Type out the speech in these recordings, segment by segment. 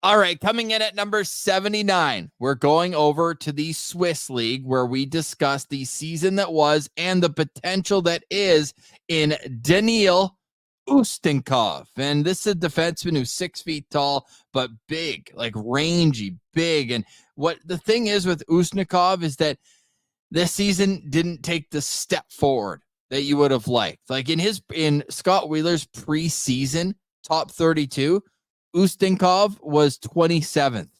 All right, coming in at number 79, we're going over to the Swiss League where we discuss the season that was and the potential that is in Daniil Ustinkov. And this is a defenseman who's 6 feet tall, but big, like rangy, big. And what the thing is with Ustinkov is that this season didn't take the step forward that you would have liked. Like in Scott Wheeler's preseason top 32, Ustinkov was 27th.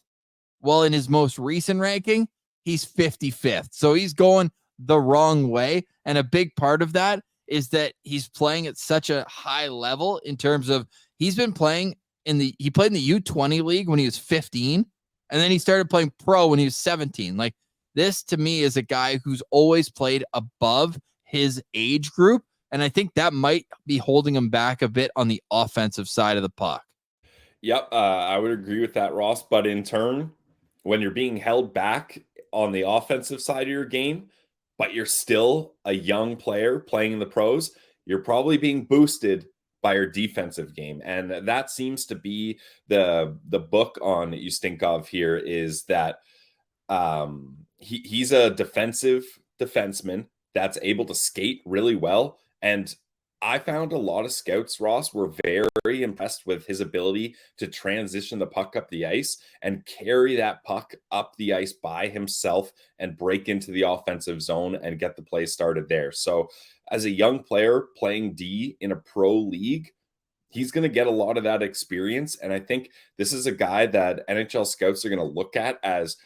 Well, in his most recent ranking, he's 55th. So he's going the wrong way. And a big part of that is that he's playing at such a high level in terms of he played in the U20 league when he was 15. And then he started playing pro when he was 17. Like this to me is a guy who's always played above his age group. And I think that might be holding him back a bit on the offensive side of the puck. Yep, I would agree with that, Ross. But in turn, when you're being held back on the offensive side of your game, but you're still a young player playing in the pros, you're probably being boosted by your defensive game. And that seems to be the book on Ustinkov here is that he's a defensive defenseman that's able to skate really well. And I found a lot of scouts, Ross, were very impressed with his ability to transition the puck up the ice and carry that puck up the ice by himself and break into the offensive zone and get the play started there. So as a young player playing D in a pro league, he's going to get a lot of that experience. And I think this is a guy that NHL scouts are going to look at as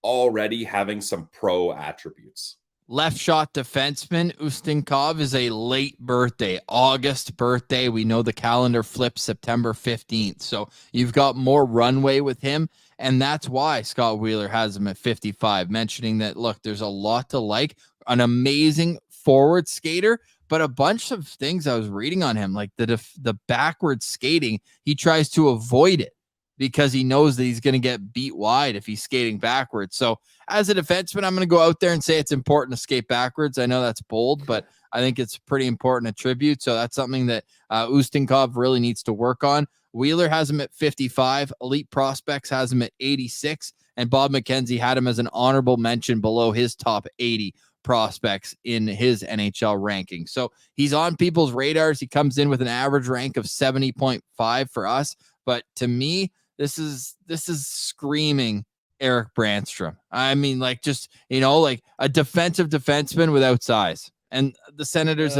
already having some pro attributes. Left shot defenseman Ustinkov is a late birthday, August birthday. We know the calendar flips September 15th. So you've got more runway with him. And that's why Scott Wheeler has him at 55, mentioning that, look, there's a lot to like. An amazing forward skater, but a bunch of things I was reading on him, like the backward skating, he tries to avoid it because he knows that he's going to get beat wide if he's skating backwards. So as a defenseman, I'm going to go out there and say it's important to skate backwards. I know that's bold, but I think it's pretty important attribute. So that's something that Ustinkov really needs to work on. Wheeler has him at 55. Elite Prospects has him at 86. And Bob McKenzie had him as an honorable mention below his top 80 prospects in his NHL ranking. So he's on people's radars. He comes in with an average rank of 70.5 for us. But to me, this is screaming Eric Brandstrom. I mean, like just, like a defensive defenseman without size. And the Senators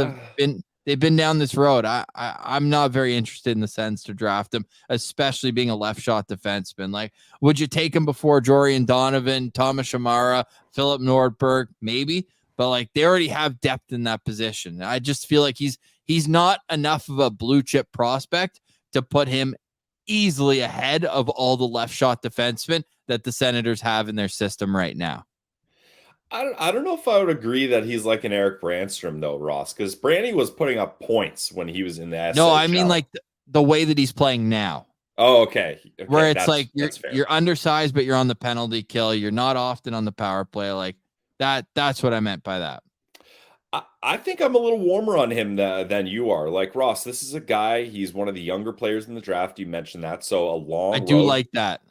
they've been down this road. I'm not very interested in the Sens to draft him, especially being a left shot defenseman. Like, would you take him before Jorian Donovan, Thomas Shamara, Philip Nordberg? Maybe, but like they already have depth in that position. I just feel like he's not enough of a blue chip prospect to put him easily ahead of all the left shot defensemen that the Senators have in their system right now. I don't know if I would agree that he's like an Eric Brandstrom though, Ross, because Brandy was putting up points when he was in the SHL. No, I mean like the way that he's playing now. Oh, okay. Where it's like you're undersized, but you're on the penalty kill. You're not often on the power play. Like that's what I meant by that. I think I'm a little warmer on him than you are. Like Ross, this is a guy. He's one of the younger players in the draft. You mentioned that, so a long. I do like that.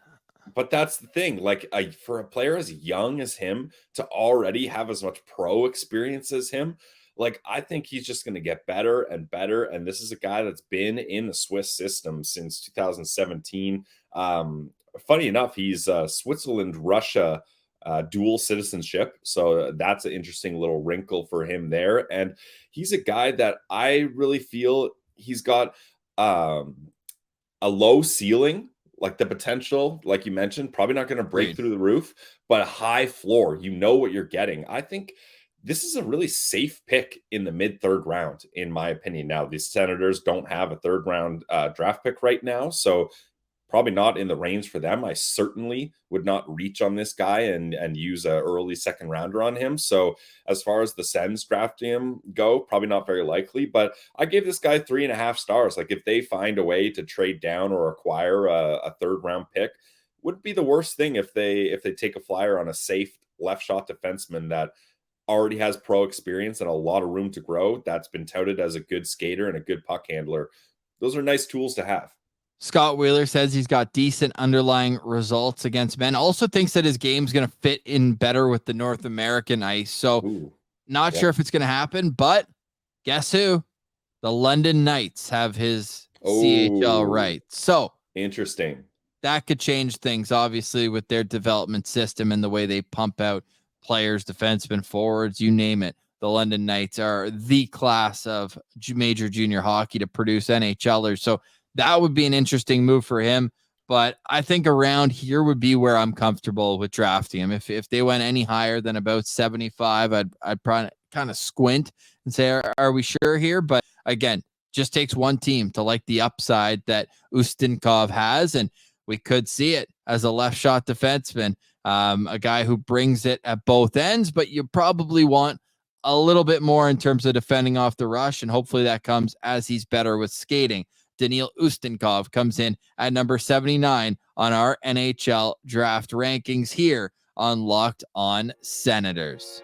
But that's the thing. Like for a player as young as him to already have as much pro experience as him, like I think he's just going to get better and better. And this is a guy that's been in the Swiss system since 2017. Funny enough, he's Switzerland, Russia. Dual citizenship. So that's an interesting little wrinkle for him there. And he's a guy that I really feel he's got a low ceiling, like the potential, like you mentioned, probably not going to break through the roof, but a high floor. You know what you're getting. I think this is a really safe pick in the mid-third round, in my opinion. Now, the Senators don't have a third round draft pick right now. So probably not in the range for them. I certainly would not reach on this guy and use an early second rounder on him. So as far as the Sens drafting him go, probably not very likely, but I gave this guy 3.5 stars. Like if they find a way to trade down or acquire a third round pick, wouldn't be the worst thing if they take a flyer on a safe left shot defenseman that already has pro experience and a lot of room to grow. That's been touted as a good skater and a good puck handler. Those are nice tools to have. Scott Wheeler says he's got decent underlying results against men. Also thinks that his game's going to fit in better with the North American ice. So not sure if it's going to happen, but guess who? The London Knights have his CHL right. So interesting. That could change things, obviously, with their development system and the way they pump out players, defensemen, forwards, you name it. The London Knights are the class of major junior hockey to produce NHLers. So that would be an interesting move for him. But I think around here would be where I'm comfortable with drafting him. If they went any higher than about 75, I'd probably kind of squint and say, are we sure here? But again, just takes one team to like the upside that Ustinkov has. And we could see it as a left shot defenseman, a guy who brings it at both ends, but you probably want a little bit more in terms of defending off the rush. And hopefully that comes as he's better with skating. Daniil Ustinkov comes in at number 79 on our NHL draft rankings here on Locked On Senators.